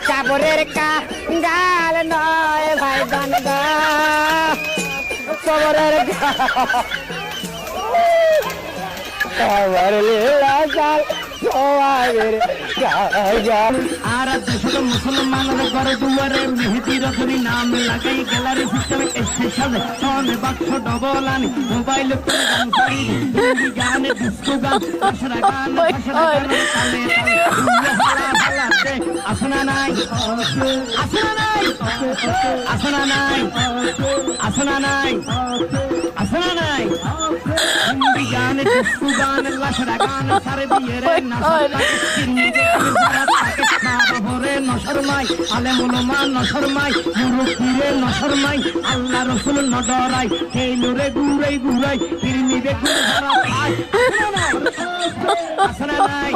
কাপড়ের গাল নয় ভাই গান গা কবরের আর দেশের মুসলমানের ঘরে দুয়ারে মেহেদি রতনী নাম লাগাই গ্যালারি সিস্টেমে স্পেশাল ফোন বাক্স ডবল আনি মোবাইল গানে ডিস্কো গান আসরা গান আসনা নাই আসনা নাই আসনা নাই আসনা নাই আসনা নাই হিন্দি গান ডিস্কো গান লাশরা গান সারে বিয়ের নশরমাই আলেমুলমা নশরমাই মুরব্বীরে নশরমাই আল্লাহ রসুল নডরাই এই লোরে ঘুরাই ঘুরাই ফিরনিরে ঘুরে ধরা আসনা নাই